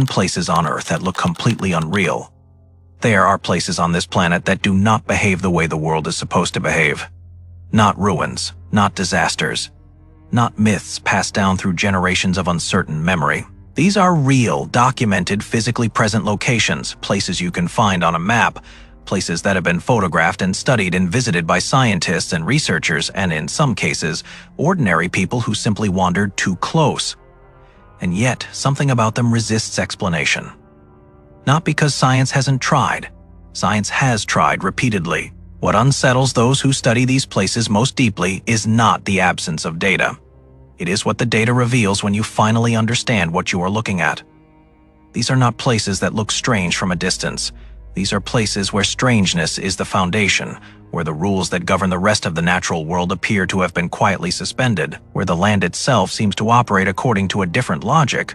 9 places on Earth that look completely unreal. There are places on this planet that do not behave the way the world is supposed to behave. Not ruins, not disasters, not myths passed down through generations of uncertain memory. These are real, documented, physically present locations, places you can find on a map, places that have been photographed and studied and visited by scientists and researchers, and in some cases, ordinary people who simply wandered too close. And yet, something about them resists explanation. Not because science hasn't tried. Science has tried repeatedly. What unsettles those who study these places most deeply is not the absence of data. It is what the data reveals when you finally understand what you are looking at. These are not places that look strange from a distance. These are places where strangeness is the foundation, where the rules that govern the rest of the natural world appear to have been quietly suspended, where the land itself seems to operate according to a different logic,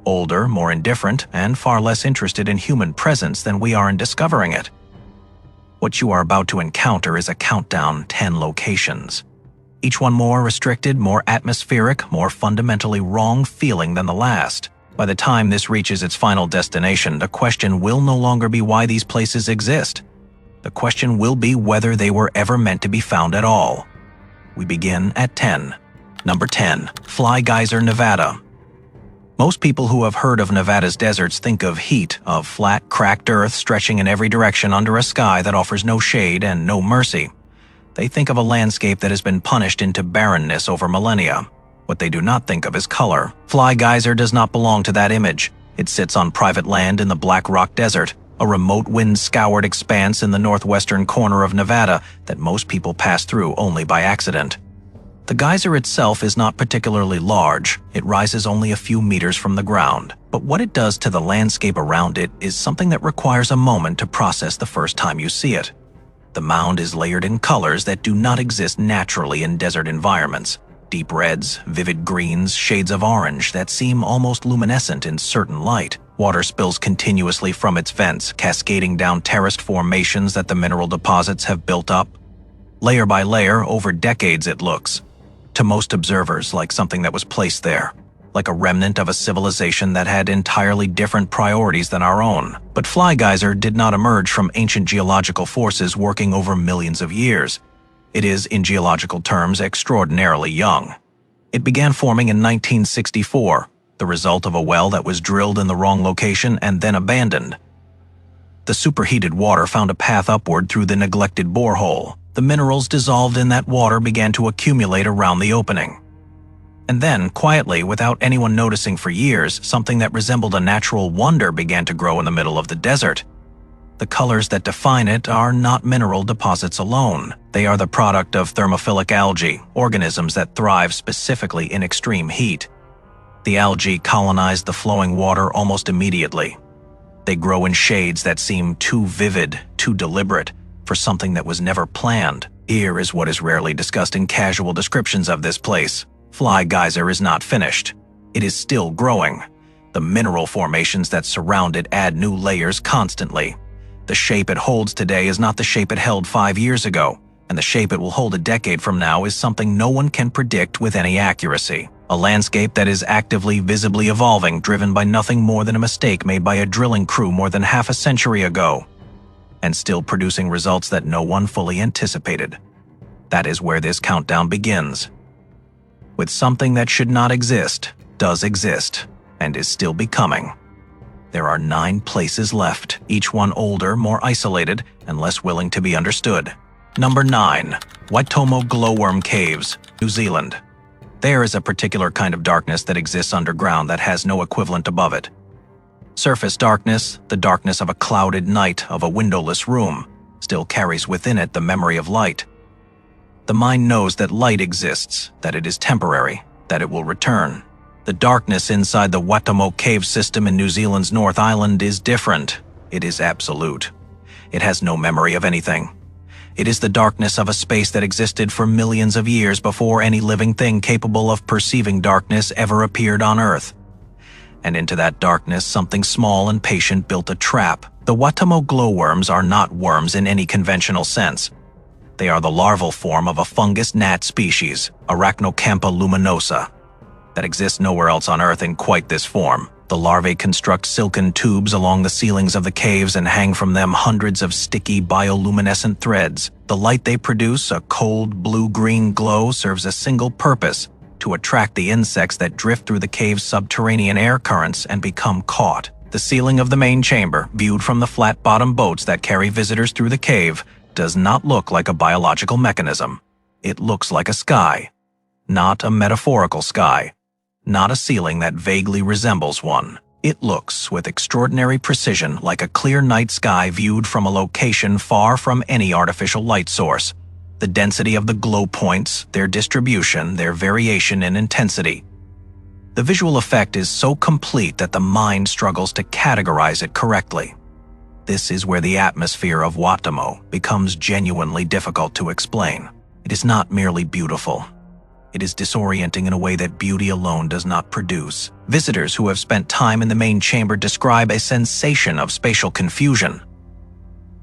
older, more indifferent, and far less interested in human presence than we are in discovering it. What you are about to encounter is a countdown 10 locations. Each one more restricted, more atmospheric, more fundamentally wrong feeling than the last. By the time this reaches its final destination, the question will no longer be why these places exist. The question will be whether they were ever meant to be found at all. We begin at 10. Number 10. Fly Geyser, Nevada. Most people who have heard of Nevada's deserts think of heat, of flat, cracked earth stretching in every direction under a sky that offers no shade and no mercy. They think of a landscape that has been punished into barrenness over millennia. What they do not think of is color. Fly Geyser does not belong to that image. It sits on private land in the Black Rock Desert, a remote wind-scoured expanse in the northwestern corner of Nevada that most people pass through only by accident. The geyser itself is not particularly large. It rises only a few meters from the ground. But what it does to the landscape around it is something that requires a moment to process the first time you see it. The mound is layered in colors that do not exist naturally in desert environments. Deep reds, vivid greens, shades of orange that seem almost luminescent in certain light. Water spills continuously from its vents, cascading down terraced formations that the mineral deposits have built up. Layer by layer, over decades it looks. To most observers, like something that was placed there. Like a remnant of a civilization that had entirely different priorities than our own. But Fly Geyser did not emerge from ancient geological forces working over millions of years. It is, in geological terms, extraordinarily young. It began forming in 1964, the result of a well that was drilled in the wrong location and then abandoned. The superheated water found a path upward through the neglected borehole. The minerals dissolved in that water began to accumulate around the opening. And then, quietly, without anyone noticing for years, something that resembled a natural wonder began to grow in the middle of the desert. The colors that define it are not mineral deposits alone. They are the product of thermophilic algae, organisms that thrive specifically in extreme heat. The algae colonize the flowing water almost immediately. They grow in shades that seem too vivid, too deliberate, for something that was never planned. Here is what is rarely discussed in casual descriptions of this place. Fly Geyser is not finished. It is still growing. The mineral formations that surround it add new layers constantly. The shape it holds today is not the shape it held 5 years ago, and the shape it will hold a decade from now is something no one can predict with any accuracy. A landscape that is actively, visibly evolving, driven by nothing more than a mistake made by a drilling crew more than half a century ago, and still producing results that no one fully anticipated. That is where this countdown begins. With something that should not exist, does exist, and is still becoming. There are 9 places left, each one older, more isolated, and less willing to be understood. Number 9. Waitomo Glowworm Caves, New Zealand. There is a particular kind of darkness that exists underground that has no equivalent above it. Surface darkness, the darkness of a clouded night of a windowless room, still carries within it the memory of light. The mind knows that light exists, that it is temporary, that it will return. The darkness inside the Waitomo cave system in New Zealand's North Island is different. It is absolute. It has no memory of anything. It is the darkness of a space that existed for millions of years before any living thing capable of perceiving darkness ever appeared on Earth. And into that darkness, something small and patient built a trap. The Waitomo glowworms are not worms in any conventional sense. They are the larval form of a fungus gnat species, Arachnocampa luminosa, that exists nowhere else on Earth in quite this form. The larvae construct silken tubes along the ceilings of the caves and hang from them hundreds of sticky bioluminescent threads. The light they produce, a cold blue-green glow, serves a single purpose: to attract the insects that drift through the cave's subterranean air currents and become caught. The ceiling of the main chamber, viewed from the flat-bottom boats that carry visitors through the cave, does not look like a biological mechanism. It looks like a sky. Not a metaphorical sky. Not a ceiling that vaguely resembles one. It looks, with extraordinary precision, like a clear night sky viewed from a location far from any artificial light source. The density of the glow points, their distribution, their variation in intensity. The visual effect is so complete that the mind struggles to categorize it correctly. This is where the atmosphere of Watamo becomes genuinely difficult to explain. It is not merely beautiful. It is disorienting in a way that beauty alone does not produce. Visitors who have spent time in the main chamber describe a sensation of spatial confusion,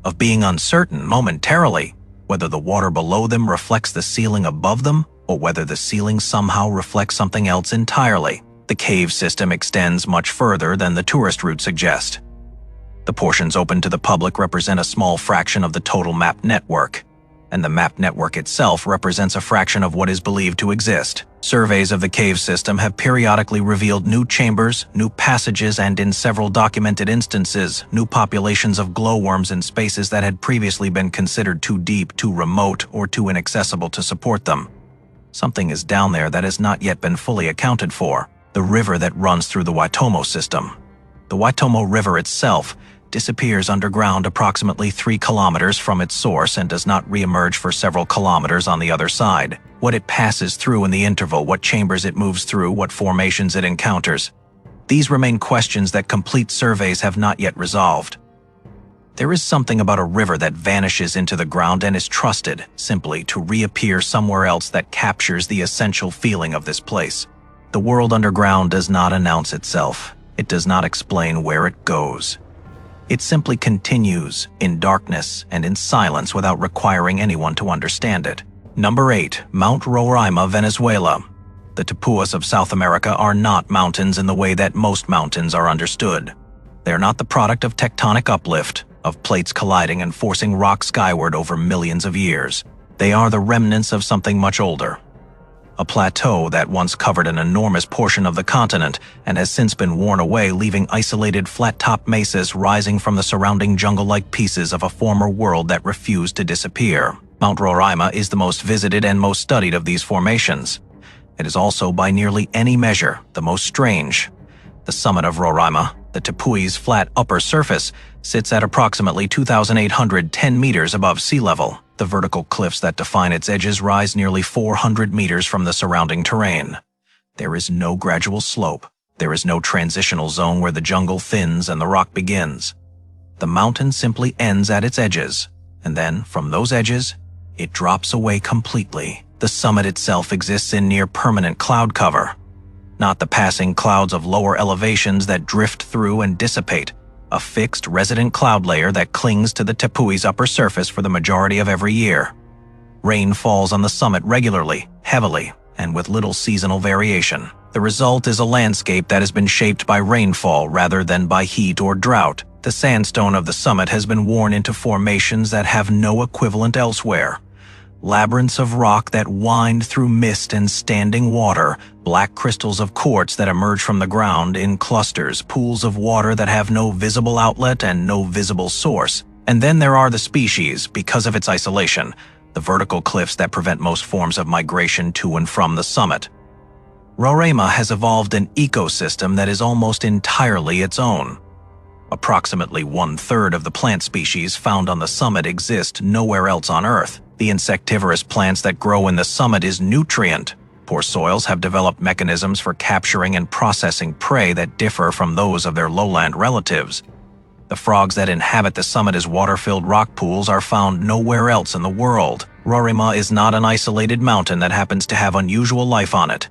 of being uncertain momentarily whether the water below them reflects the ceiling above them or whether the ceiling somehow reflects something else entirely. The cave system extends much further than the tourist route suggests. The portions open to the public represent a small fraction of the total map network, and the map network itself represents a fraction of what is believed to exist. Surveys of the cave system have periodically revealed new chambers, new passages, and in several documented instances, new populations of glowworms in spaces that had previously been considered too deep, too remote, or too inaccessible to support them. Something is down there that has not yet been fully accounted for: the river that runs through the Waitomo system. The Waitomo River itself disappears underground approximately 3 kilometers from its source and does not reemerge for several kilometers on the other side. What it passes through in the interval, what chambers it moves through, what formations it encounters. These remain questions that complete surveys have not yet resolved. There is something about a river that vanishes into the ground and is trusted simply to reappear somewhere else that captures the essential feeling of this place. The world underground does not announce itself. It does not explain where it goes. It simply continues, in darkness and in silence without requiring anyone to understand it. Number 8. Mount Roraima, Venezuela. The Tepuas of South America are not mountains in the way that most mountains are understood. They are not the product of tectonic uplift, of plates colliding and forcing rock skyward over millions of years. They are the remnants of something much older. A plateau that once covered an enormous portion of the continent and has since been worn away, leaving isolated flat-top mesas rising from the surrounding jungle-like pieces of a former world that refused to disappear. Mount Roraima is the most visited and most studied of these formations. It is also, by nearly any measure, the most strange. The summit of Roraima, the Tepui's flat upper surface, sits at approximately 2,810 meters above sea level. The vertical cliffs that define its edges rise nearly 400 meters from the surrounding terrain. There is no gradual slope. There is no transitional zone where the jungle thins and the rock begins. The mountain simply ends at its edges, and then, from those edges, it drops away completely. The summit itself exists in near-permanent cloud cover. Not the passing clouds of lower elevations that drift through and dissipate, a fixed resident cloud layer that clings to the Tepui's upper surface for the majority of every year. Rain falls on the summit regularly, heavily, and with little seasonal variation. The result is a landscape that has been shaped by rainfall rather than by heat or drought. The sandstone of the summit has been worn into formations that have no equivalent elsewhere. Labyrinths of rock that wind through mist and standing water, black crystals of quartz that emerge from the ground in clusters, pools of water that have no visible outlet and no visible source. And then there are the species, because of its isolation, the vertical cliffs that prevent most forms of migration to and from the summit. Roraima has evolved an ecosystem that is almost entirely its own. Approximately 1/3 of the plant species found on the summit exist nowhere else on Earth. The insectivorous plants that grow in the summit is nutrient. Poor soils have developed mechanisms for capturing and processing prey that differ from those of their lowland relatives. The frogs that inhabit the summit as water-filled rock pools are found nowhere else in the world. Roraima is not an isolated mountain that happens to have unusual life on it.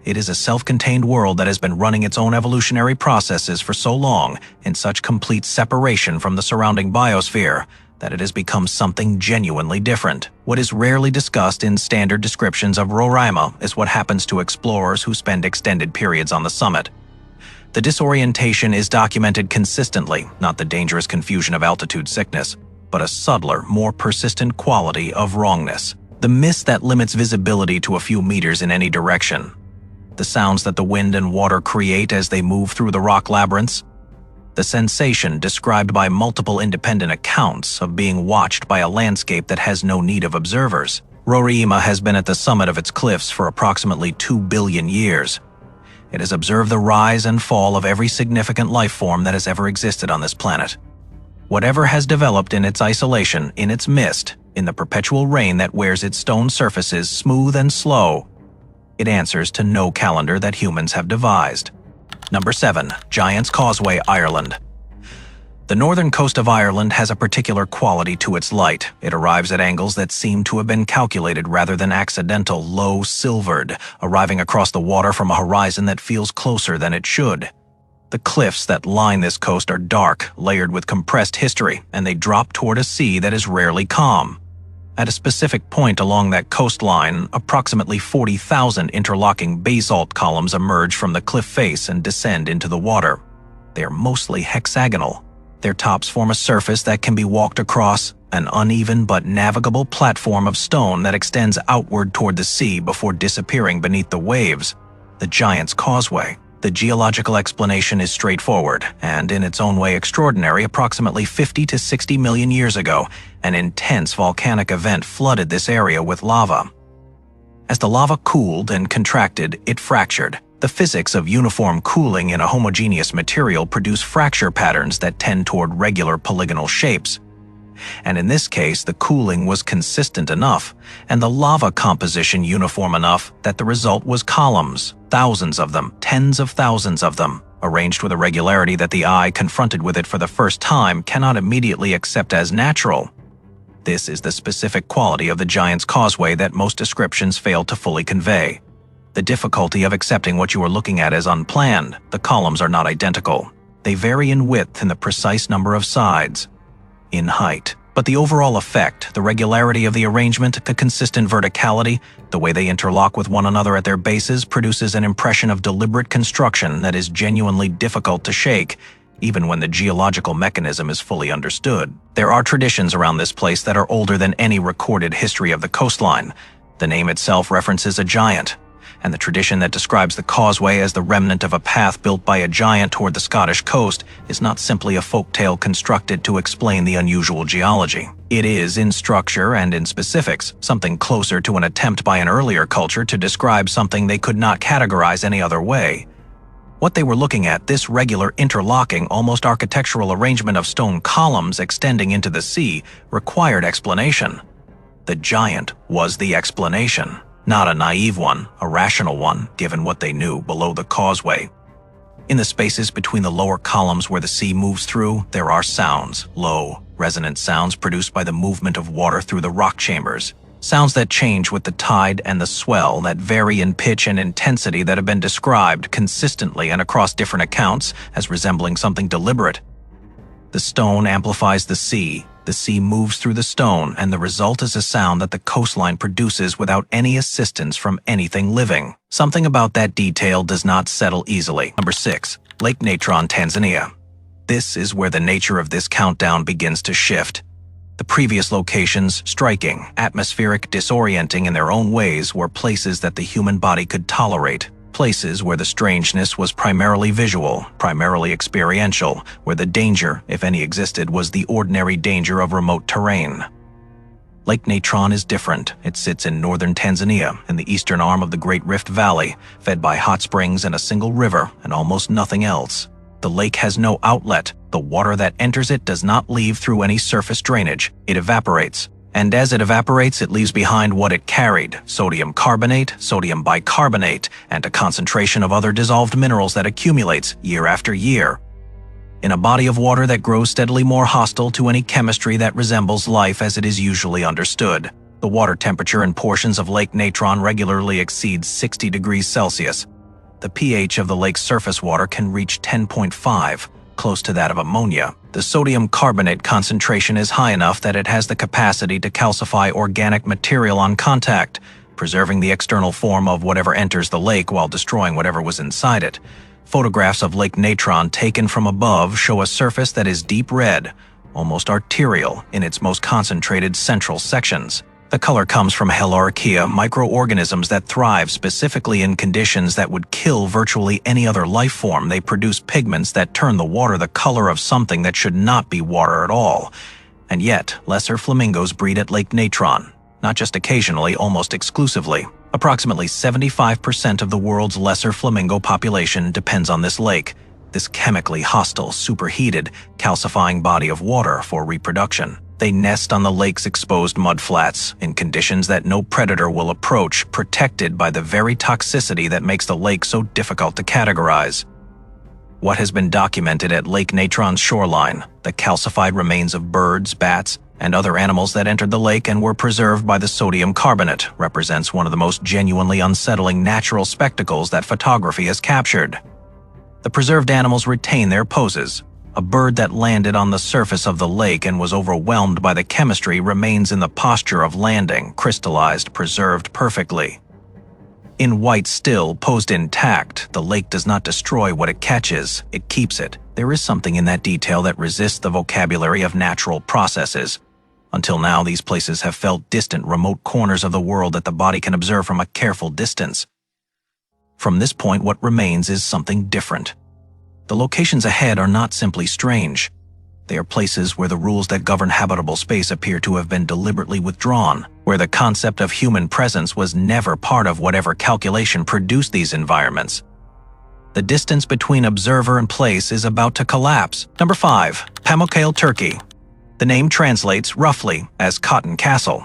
It is a self-contained world that has been running its own evolutionary processes for so long, in such complete separation from the surrounding biosphere, that it has become something genuinely different. What is rarely discussed in standard descriptions of Roraima is what happens to explorers who spend extended periods on the summit. The disorientation is documented consistently, not the dangerous confusion of altitude sickness, but a subtler, more persistent quality of wrongness. The mist that limits visibility to a few meters in any direction. The sounds that the wind and water create as they move through the rock labyrinths. The sensation described by multiple independent accounts of being watched by a landscape that has no need of observers. Roraima has been at the summit of its cliffs for approximately 2 billion years. It has observed the rise and fall of every significant life form that has ever existed on this planet. Whatever has developed in its isolation, in its mist, in the perpetual rain that wears its stone surfaces smooth and slow, it answers to no calendar that humans have devised. Number 7. Giant's Causeway, Ireland. The northern coast of Ireland has a particular quality to its light. It arrives at angles that seem to have been calculated rather than accidental, low-silvered, arriving across the water from a horizon that feels closer than it should. The cliffs that line this coast are dark, layered with compressed history, and they drop toward a sea that is rarely calm. At a specific point along that coastline, approximately 40,000 interlocking basalt columns emerge from the cliff face and descend into the water. They are mostly hexagonal. Their tops form a surface that can be walked across, an uneven but navigable platform of stone that extends outward toward the sea before disappearing beneath the waves. The Giant's Causeway. The geological explanation is straightforward, and in its own way extraordinary. Approximately 50 to 60 million years ago, an intense volcanic event flooded this area with lava. As the lava cooled and contracted, it fractured. The physics of uniform cooling in a homogeneous material produce fracture patterns that tend toward regular polygonal shapes. And in this case, the cooling was consistent enough, and the lava composition uniform enough that the result was columns, thousands of them, tens of thousands of them, arranged with a regularity that the eye confronted with it for the first time cannot immediately accept as natural. This is the specific quality of the Giant's Causeway that most descriptions fail to fully convey. The difficulty of accepting what you are looking at as unplanned. The columns are not identical. They vary in width and the precise number of sides, in height. But the overall effect, the regularity of the arrangement, the consistent verticality, the way they interlock with one another at their bases produces an impression of deliberate construction that is genuinely difficult to shake, even when the geological mechanism is fully understood. There are traditions around this place that are older than any recorded history of the coastline. The name itself references a giant, and the tradition that describes the causeway as the remnant of a path built by a giant toward the Scottish coast is not simply a folktale constructed to explain the unusual geology. It is, in structure and in specifics, something closer to an attempt by an earlier culture to describe something they could not categorize any other way. What they were looking at, this regular interlocking, almost architectural arrangement of stone columns extending into the sea, required explanation. The giant was the explanation. Not a naive one, a rational one, given what they knew below the causeway. In the spaces between the lower columns where the sea moves through, there are sounds, low, resonant sounds produced by the movement of water through the rock chambers. Sounds that change with the tide and the swell, that vary in pitch and intensity, that have been described consistently and across different accounts as resembling something deliberate. The stone amplifies the sea moves through the stone, and the result is a sound that the coastline produces without any assistance from anything living. Something about that detail does not settle easily. Number 6. Lake Natron, Tanzania. This is where the nature of this countdown begins to shift. The previous locations, striking, atmospheric, disorienting in their own ways, were places that the human body could tolerate. Places where the strangeness was primarily visual, primarily experiential, where the danger, if any existed, was the ordinary danger of remote terrain. Lake Natron is different. It sits in northern Tanzania, in the eastern arm of the Great Rift Valley, fed by hot springs and a single river, and almost nothing else. The lake has no outlet. The water that enters it does not leave through any surface drainage. It evaporates. And as it evaporates, it leaves behind what it carried: sodium carbonate, sodium bicarbonate, and a concentration of other dissolved minerals that accumulates year after year. In a body of water that grows steadily more hostile to any chemistry that resembles life as it is usually understood. The water temperature in portions of Lake Natron regularly exceeds 60 degrees Celsius. The pH of the lake's surface water can reach 10.5, close to that of ammonia. The sodium carbonate concentration is high enough that it has the capacity to calcify organic material on contact, preserving the external form of whatever enters the lake while destroying whatever was inside it. Photographs of Lake Natron taken from above show a surface that is deep red, almost arterial in its most concentrated central sections. The color comes from Helarchaea, microorganisms that thrive specifically in conditions that would kill virtually any other life form. They produce pigments that turn the water the color of something that should not be water at all. And yet, lesser flamingos breed at Lake Natron, not just occasionally, almost exclusively. Approximately 75% of the world's lesser flamingo population depends on this lake, this chemically hostile, superheated, calcifying body of water for reproduction. They nest on the lake's exposed mudflats, in conditions that no predator will approach, protected by the very toxicity that makes the lake so difficult to categorize. What has been documented at Lake Natron's shoreline, the calcified remains of birds, bats, and other animals that entered the lake and were preserved by the sodium carbonate, represents one of the most genuinely unsettling natural spectacles that photography has captured. The preserved animals retain their poses. A bird that landed on the surface of the lake and was overwhelmed by the chemistry remains in the posture of landing, crystallized, preserved perfectly. In white still, posed intact, the lake does not destroy what it catches, it keeps it. There is something in that detail that resists the vocabulary of natural processes. Until now, these places have felt distant, remote corners of the world that the body can observe from a careful distance. From this point, what remains is something different. The locations ahead are not simply strange. They are places where the rules that govern habitable space appear to have been deliberately withdrawn, where the concept of human presence was never part of whatever calculation produced these environments. The distance between observer and place is about to collapse. Number 5. Pamukkale, Turkey. The name translates, roughly, as Cotton Castle.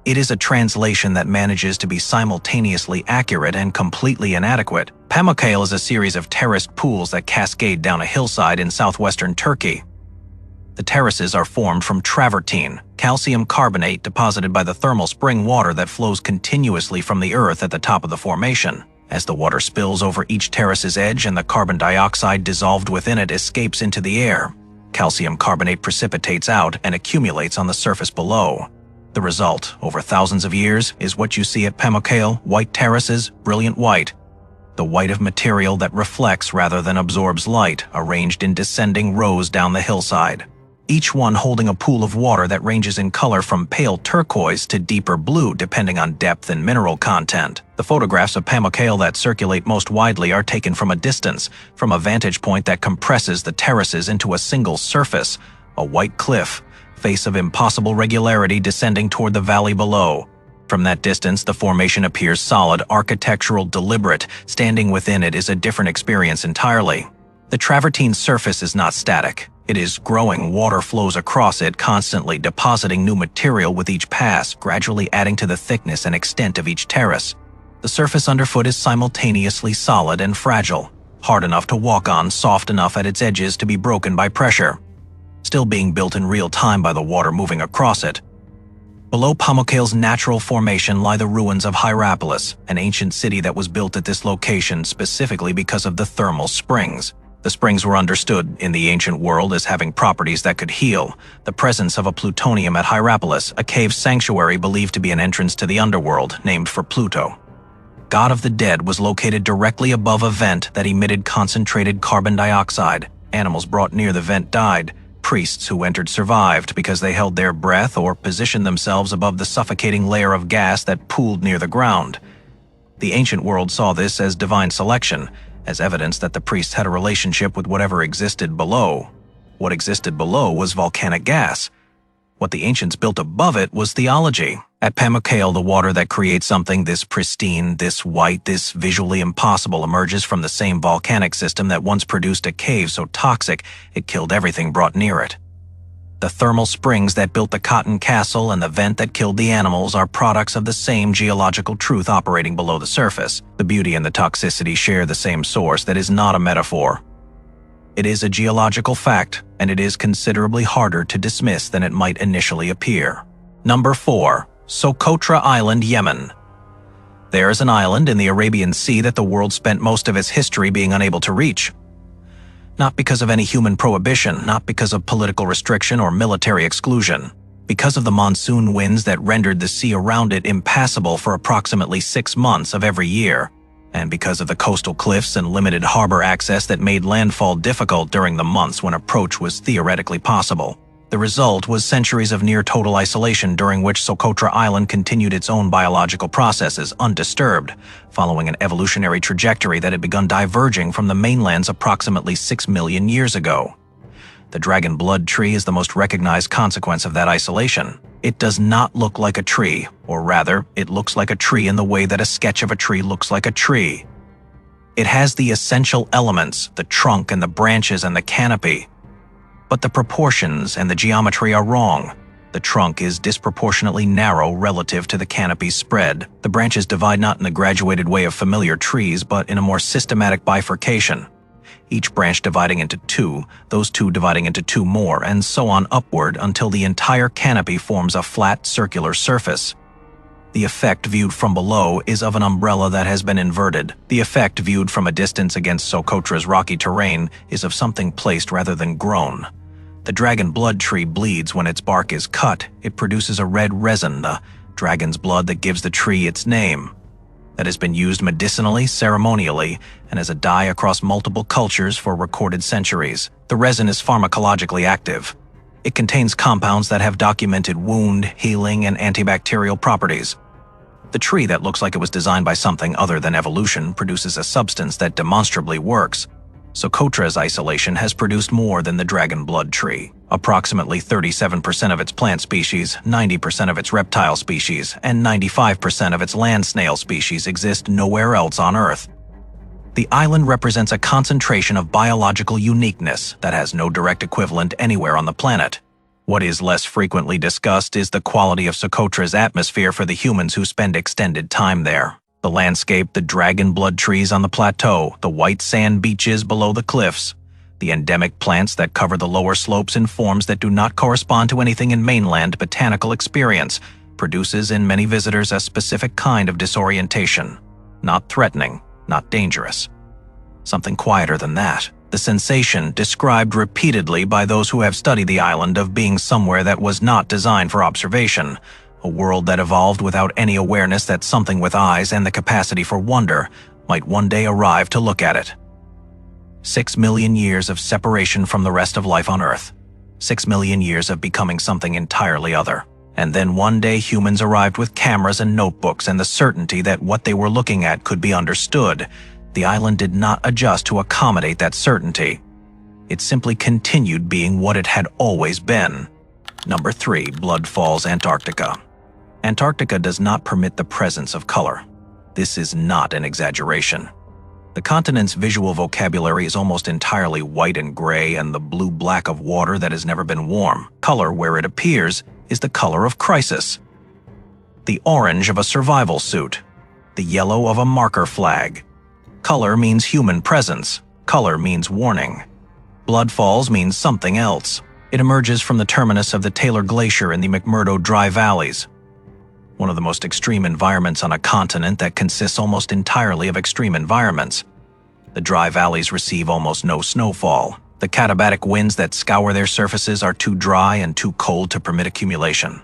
It is a translation that manages to be simultaneously accurate and completely inadequate. Pamukkale is a series of terraced pools that cascade down a hillside in southwestern Turkey. The terraces are formed from travertine, calcium carbonate deposited by the thermal spring water that flows continuously from the earth at the top of the formation. As the water spills over each terrace's edge and the carbon dioxide dissolved within it escapes into the air, calcium carbonate precipitates out and accumulates on the surface below. The result, over thousands of years, is what you see at Pamukkale: white terraces, brilliant white. The white of material that reflects rather than absorbs light, arranged in descending rows down the hillside. Each one holding a pool of water that ranges in color from pale turquoise to deeper blue depending on depth and mineral content. The photographs of Pamukkale that circulate most widely are taken from a distance, from a vantage point that compresses the terraces into a single surface, a white cliff, face of impossible regularity descending toward the valley below. From that distance, the formation appears solid, architectural, deliberate. Standing within it is a different experience entirely. The travertine surface is not static. It is growing. Water flows across it, constantly depositing new material with each pass, gradually adding to the thickness and extent of each terrace. The surface underfoot is simultaneously solid and fragile, hard enough to walk on, soft enough at its edges to be broken by pressure. Still being built in real time by the water moving across it. Below Pamukkale's natural formation lie the ruins of Hierapolis, an ancient city that was built at this location specifically because of the thermal springs. The springs were understood in the ancient world as having properties that could heal. The presence of a plutonium at Hierapolis, a cave sanctuary believed to be an entrance to the underworld, named for Pluto. God of the Dead was located directly above a vent that emitted concentrated carbon dioxide. Animals brought near the vent died. Priests who entered survived because they held their breath or positioned themselves above the suffocating layer of gas that pooled near the ground. The ancient world saw this as divine selection, as evidence that the priests had a relationship with whatever existed below. What existed below was volcanic gas. What the ancients built above it was theology. At Pamukkale, the water that creates something this pristine, this white, this visually impossible emerges from the same volcanic system that once produced a cave so toxic it killed everything brought near it. The thermal springs that built the Cotton Castle and the vent that killed the animals are products of the same geological truth operating below the surface. The beauty and the toxicity share the same source that is not a metaphor. It is a geological fact, and it is considerably harder to dismiss than it might initially appear. Number 4. Socotra Island, Yemen. There is an island in the Arabian Sea that the world spent most of its history being unable to reach. Not because of any human prohibition, not because of political restriction or military exclusion. Because of the monsoon winds that rendered the sea around it impassable for approximately 6 months of every year. And because of the coastal cliffs and limited harbor access that made landfall difficult during the months when approach was theoretically possible, the result was centuries of near-total isolation during which Socotra Island continued its own biological processes undisturbed, following an evolutionary trajectory that had begun diverging from the mainland's approximately 6 million years ago. The dragon blood tree is the most recognized consequence of that isolation. It does not look like a tree, or rather, it looks like a tree in the way that a sketch of a tree looks like a tree. It has the essential elements, the trunk and the branches and the canopy. But the proportions and the geometry are wrong. The trunk is disproportionately narrow relative to the canopy's spread. The branches divide not in the graduated way of familiar trees, but in a more systematic bifurcation. Each branch dividing into two, those two dividing into two more, and so on upward until the entire canopy forms a flat circular surface. The effect viewed from below is of an umbrella that has been inverted. The effect viewed from a distance against Socotra's rocky terrain is of something placed rather than grown. The dragon blood tree bleeds when its bark is cut. It produces a red resin, the dragon's blood that gives the tree its name. That has been used medicinally, ceremonially, and as a dye across multiple cultures for recorded centuries. The resin is pharmacologically active. It contains compounds that have documented wound, healing, and antibacterial properties. The tree that looks like it was designed by something other than evolution produces a substance that demonstrably works. Socotra's isolation has produced more than the dragon blood tree. Approximately 37% of its plant species, 90% of its reptile species, and 95% of its land snail species exist nowhere else on Earth. The island represents a concentration of biological uniqueness that has no direct equivalent anywhere on the planet. What is less frequently discussed is the quality of Socotra's atmosphere for the humans who spend extended time there. The landscape, the dragon blood trees on the plateau, the white sand beaches below the cliffs, the endemic plants that cover the lower slopes in forms that do not correspond to anything in mainland botanical experience, produces in many visitors a specific kind of disorientation. Not threatening, not dangerous. Something quieter than that. The sensation, described repeatedly by those who have studied the island, of being somewhere that was not designed for observation, a world that evolved without any awareness that something with eyes and the capacity for wonder might one day arrive to look at it. 6 million years of separation from the rest of life on Earth. 6 million years of becoming something entirely other. And then one day humans arrived with cameras and notebooks and the certainty that what they were looking at could be understood. The island did not adjust to accommodate that certainty. It simply continued being what it had always been. Number 3. Blood Falls, Antarctica. Antarctica does not permit the presence of color. This is not an exaggeration. The continent's visual vocabulary is almost entirely white and gray and the blue-black of water that has never been warm. Color, where it appears, is the color of crisis. The orange of a survival suit. The yellow of a marker flag. Color means human presence. Color means warning. Blood Falls means something else. It emerges from the terminus of the Taylor Glacier in the McMurdo Dry Valleys, one of the most extreme environments on a continent that consists almost entirely of extreme environments. The dry valleys receive almost no snowfall. The katabatic winds that scour their surfaces are too dry and too cold to permit accumulation.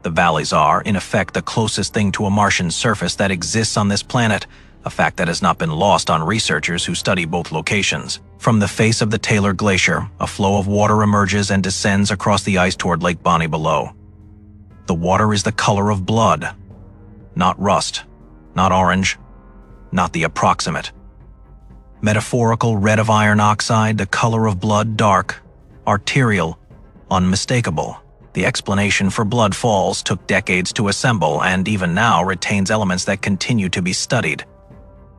The valleys are, in effect, the closest thing to a Martian surface that exists on this planet, a fact that has not been lost on researchers who study both locations. From the face of the Taylor Glacier, a flow of water emerges and descends across the ice toward Lake Bonny below. The water is the color of blood. Not rust, not orange, not the approximate. Metaphorical red of iron oxide, the color of blood, dark, arterial, unmistakable. The explanation for Blood Falls took decades to assemble and even now retains elements that continue to be studied.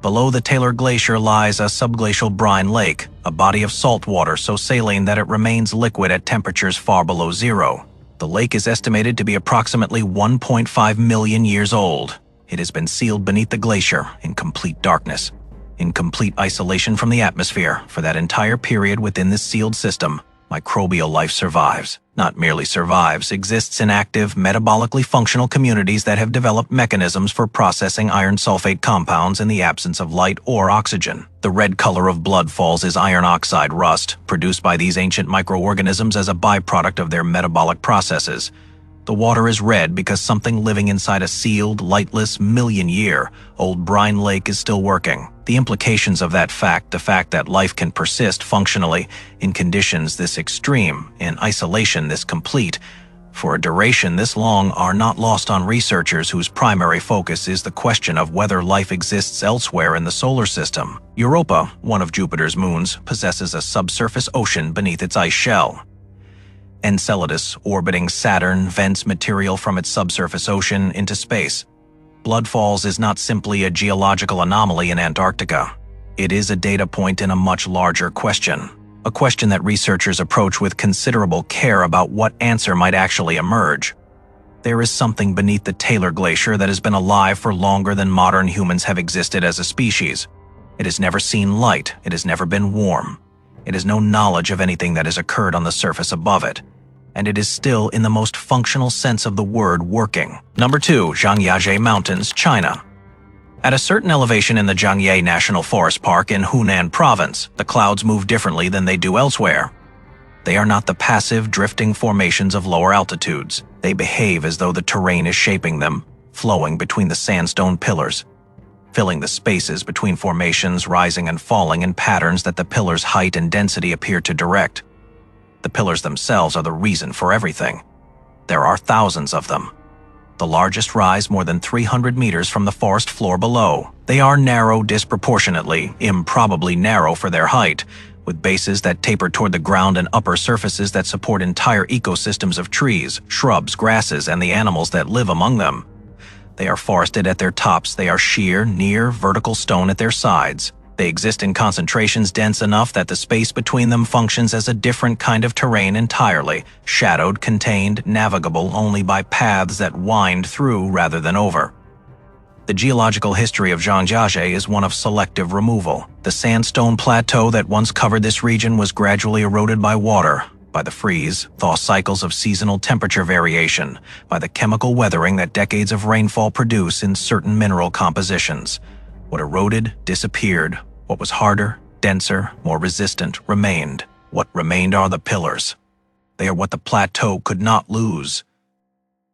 Below the Taylor Glacier lies a subglacial brine lake, a body of salt water so saline that it remains liquid at temperatures far below zero. The lake is estimated to be approximately 1.5 million years old. It has been sealed beneath the glacier in complete darkness, in complete isolation from the atmosphere. For that entire period within this sealed system, microbial life survives. Not merely survives, exists in active, metabolically functional communities that have developed mechanisms for processing iron sulfate compounds in the absence of light or oxygen. The red color of Blood Falls is iron oxide rust, produced by these ancient microorganisms as a byproduct of their metabolic processes. The water is red because something living inside a sealed, lightless, million-year-old brine lake is still working. The implications of that fact, the fact that life can persist functionally in conditions this extreme, in isolation this complete, for a duration this long, are not lost on researchers whose primary focus is the question of whether life exists elsewhere in the solar system. Europa, one of Jupiter's moons, possesses a subsurface ocean beneath its ice shell. Enceladus, orbiting Saturn, vents material from its subsurface ocean into space. Blood Falls is not simply a geological anomaly in Antarctica. It is a data point in a much larger question. A question that researchers approach with considerable care about what answer might actually emerge. There is something beneath the Taylor Glacier that has been alive for longer than modern humans have existed as a species. It has never seen light. It has never been warm. It has no knowledge of anything that has occurred on the surface above it. And it is still, in the most functional sense of the word, working. Number 2. Zhangjiajie Mountains, China. At a certain elevation in the Zhangye National Forest Park in Hunan Province, the clouds move differently than they do elsewhere. They are not the passive, drifting formations of lower altitudes. They behave as though the terrain is shaping them, flowing between the sandstone pillars, filling the spaces between formations, rising and falling in patterns that the pillars' height and density appear to direct. The pillars themselves are the reason for everything. There are thousands of them. The largest rise more than 300 meters from the forest floor below. They are narrow disproportionately, improbably narrow for their height, with bases that taper toward the ground and upper surfaces that support entire ecosystems of trees, shrubs, grasses, and the animals that live among them. They are forested at their tops. They are sheer, near vertical stone at their sides. They exist in concentrations dense enough that the space between them functions as a different kind of terrain entirely, shadowed, contained, navigable only by paths that wind through rather than over. The geological history of Zhangjiajie is one of selective removal. The sandstone plateau that once covered this region was gradually eroded by water, by the freeze-thaw cycles of seasonal temperature variation, by the chemical weathering that decades of rainfall produce in certain mineral compositions. What eroded disappeared. What was harder, denser, more resistant remained. What remained are the pillars. They are what the plateau could not lose.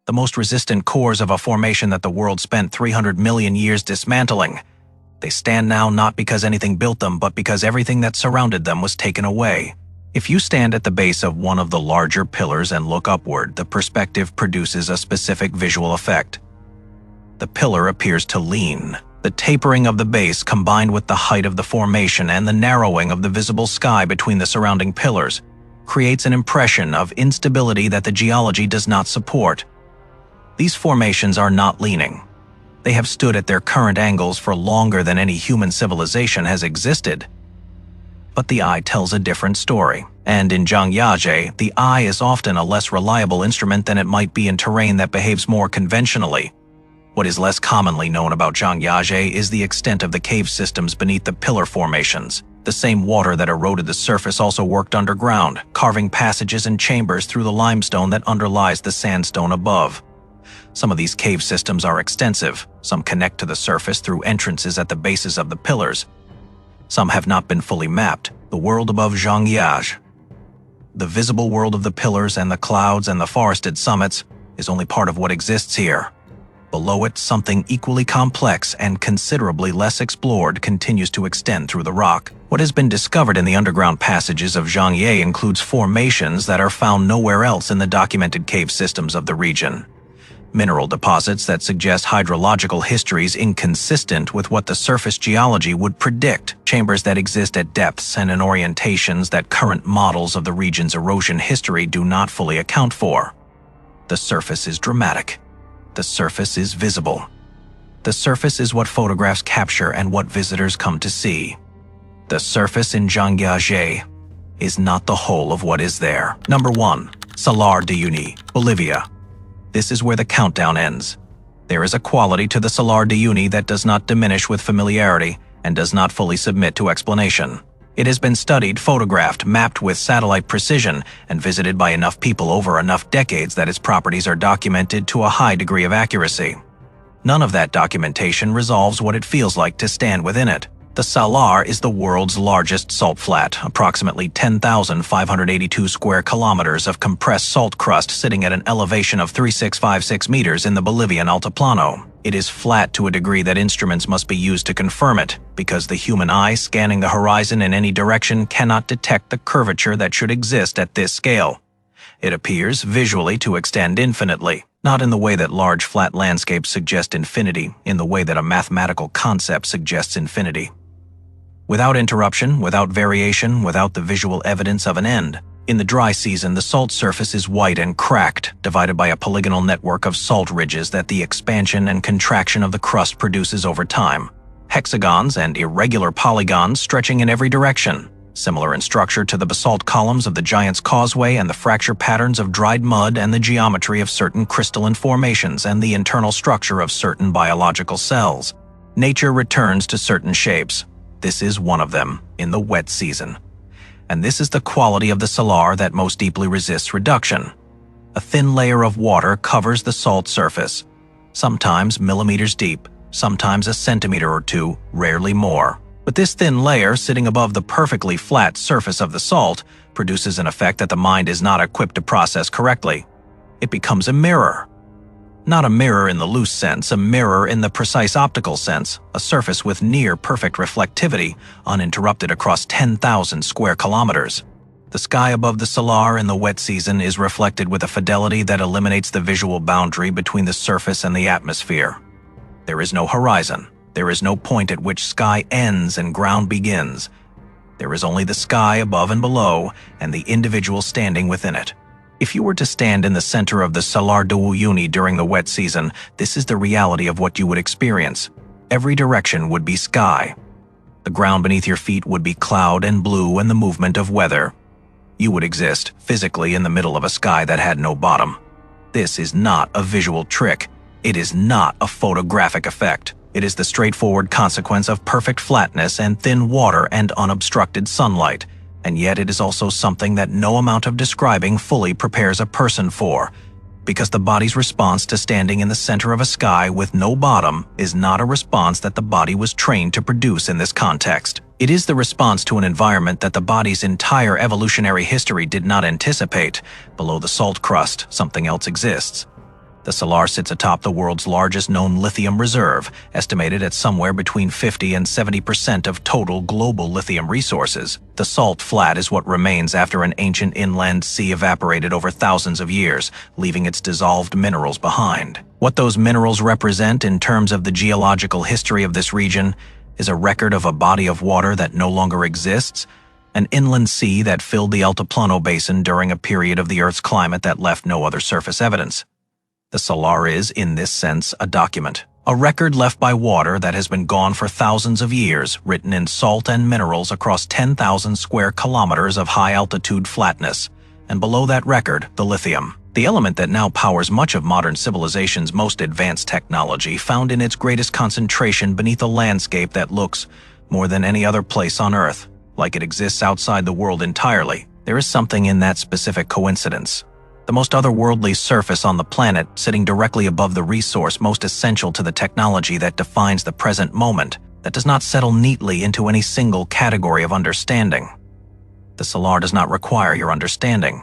The most resistant cores of a formation that the world spent 300 million years dismantling. They stand now not because anything built them, but because everything that surrounded them was taken away. If you stand at the base of one of the larger pillars and look upward, the perspective produces a specific visual effect. The pillar appears to lean. The tapering of the base combined with the height of the formation and the narrowing of the visible sky between the surrounding pillars creates an impression of instability that the geology does not support. These formations are not leaning. They have stood at their current angles for longer than any human civilization has existed. But the eye tells a different story. And in Zhangjiajie, the eye is often a less reliable instrument than it might be in terrain that behaves more conventionally. What is less commonly known about Zhangjiajie is the extent of the cave systems beneath the pillar formations. The same water that eroded the surface also worked underground, carving passages and chambers through the limestone that underlies the sandstone above. Some of these cave systems are extensive. Some connect to the surface through entrances at the bases of the pillars. Some have not been fully mapped. The world above Zhangjiajie, the visible world of the pillars and the clouds and the forested summits, is only part of what exists here. Below it, something equally complex and considerably less explored continues to extend through the rock. What has been discovered in the underground passages of Zhangjiajie includes formations that are found nowhere else in the documented cave systems of the region. Mineral deposits that suggest hydrological histories inconsistent with what the surface geology would predict. Chambers that exist at depths and in orientations that current models of the region's erosion history do not fully account for. The surface is dramatic. The surface is visible. The surface is what photographs capture and what visitors come to see. The surface in Zhangjiajie is not the whole of what is there. Number 1. Salar de Uyuni, Bolivia. This is where the countdown ends. There is a quality to the Salar de Uyuni that does not diminish with familiarity and does not fully submit to explanation. It has been studied, photographed, mapped with satellite precision, and visited by enough people over enough decades that its properties are documented to a high degree of accuracy. None of that documentation resolves what it feels like to stand within it. The Salar is the world's largest salt flat, approximately 10,582 square kilometers of compressed salt crust sitting at an elevation of 3,656 meters in the Bolivian Altiplano. It is flat to a degree that instruments must be used to confirm it, because the human eye scanning the horizon in any direction cannot detect the curvature that should exist at this scale. It appears visually to extend infinitely, not in the way that large flat landscapes suggest infinity, in the way that a mathematical concept suggests infinity. Without interruption, without variation, without the visual evidence of an end. In the dry season, the salt surface is white and cracked, divided by a polygonal network of salt ridges that the expansion and contraction of the crust produces over time. Hexagons and irregular polygons stretching in every direction, similar in structure to the basalt columns of the Giant's Causeway and the fracture patterns of dried mud and the geometry of certain crystalline formations and the internal structure of certain biological cells. Nature returns to certain shapes. This is one of them, in the wet season. And this is the quality of the salar that most deeply resists reduction. A thin layer of water covers the salt surface, sometimes millimeters deep, sometimes a centimeter or two, rarely more. But this thin layer, sitting above the perfectly flat surface of the salt, produces an effect that the mind is not equipped to process correctly. It becomes a mirror. Not a mirror in the loose sense, a mirror in the precise optical sense, a surface with near-perfect reflectivity, uninterrupted across 10,000 square kilometers. The sky above the salar in the wet season is reflected with a fidelity that eliminates the visual boundary between the surface and the atmosphere. There is no horizon. There is no point at which sky ends and ground begins. There is only the sky above and below, and the individual standing within it. If you were to stand in the center of the Salar de Uyuni during the wet season, this is the reality of what you would experience. Every direction would be sky. The ground beneath your feet would be cloud and blue and the movement of weather. You would exist, physically, in the middle of a sky that had no bottom. This is not a visual trick. It is not a photographic effect. It is the straightforward consequence of perfect flatness and thin water and unobstructed sunlight. And yet it is also something that no amount of describing fully prepares a person for, because the body's response to standing in the center of a sky with no bottom is not a response that the body was trained to produce in this context. It is the response to an environment that the body's entire evolutionary history did not anticipate. Below the salt crust, something else exists. The salar sits atop the world's largest known lithium reserve, estimated at somewhere between 50 and 70% of total global lithium resources. The salt flat is what remains after an ancient inland sea evaporated over thousands of years, leaving its dissolved minerals behind. What those minerals represent in terms of the geological history of this region is a record of a body of water that no longer exists, an inland sea that filled the Altiplano basin during a period of the Earth's climate that left no other surface evidence. The salar is, in this sense, a document, a record left by water that has been gone for thousands of years, written in salt and minerals across 10,000 square kilometers of high-altitude flatness, and below that record, the lithium, the element that now powers much of modern civilization's most advanced technology, found in its greatest concentration beneath a landscape that looks, more than any other place on Earth, like it exists outside the world entirely. There is something in that specific coincidence. The most otherworldly surface on the planet, sitting directly above the resource most essential to the technology that defines the present moment, that does not settle neatly into any single category of understanding. The salar does not require your understanding.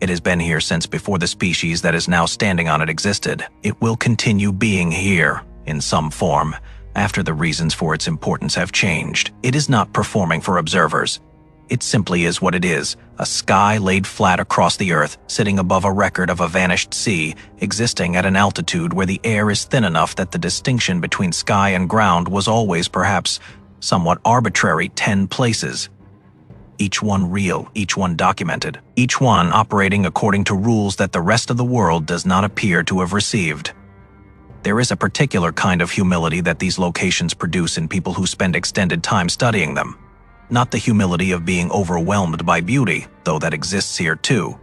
It has been here since before the species that is now standing on it existed. It will continue being here, in some form, after the reasons for its importance have changed. It is not performing for observers. It simply is what it is, a sky laid flat across the earth, sitting above a record of a vanished sea, existing at an altitude where the air is thin enough that the distinction between sky and ground was always perhaps somewhat arbitrary 10 places. Each one real, each one documented, each one operating according to rules that the rest of the world does not appear to have received. There is a particular kind of humility that these locations produce in people who spend extended time studying them. Not the humility of being overwhelmed by beauty, though that exists here too.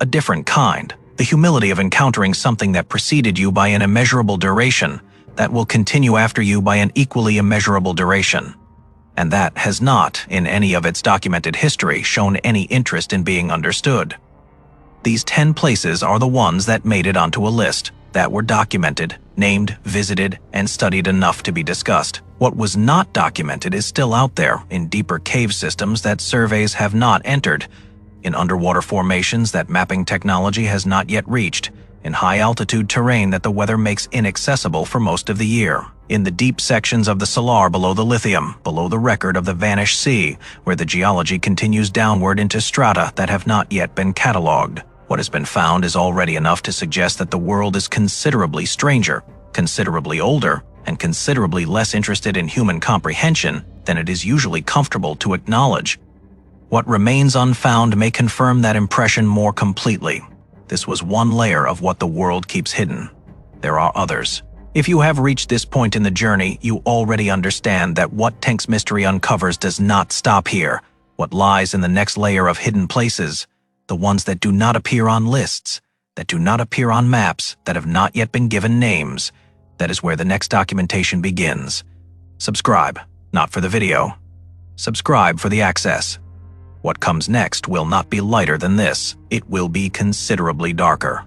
A different kind, the humility of encountering something that preceded you by an immeasurable duration, that will continue after you by an equally immeasurable duration, and that has not, in any of its documented history, shown any interest in being understood. These 10 places are the ones that made it onto a list, that were documented, named, visited, and studied enough to be discussed. What was not documented is still out there in deeper cave systems that surveys have not entered, in underwater formations that mapping technology has not yet reached, in high-altitude terrain that the weather makes inaccessible for most of the year, in the deep sections of the salar below the lithium, below the record of the vanished sea, where the geology continues downward into strata that have not yet been catalogued. What has been found is already enough to suggest that the world is considerably stranger, considerably older, and considerably less interested in human comprehension than it is usually comfortable to acknowledge. What remains unfound may confirm that impression more completely. This was one layer of what the world keeps hidden. There are others. If you have reached this point in the journey, you already understand that what Tank's mystery uncovers does not stop here. What lies in the next layer of hidden places, the ones that do not appear on lists, that do not appear on maps, that have not yet been given names, that is where the next documentation begins. Subscribe, not for the video. Subscribe for the access. What comes next will not be lighter than this. It will be considerably darker.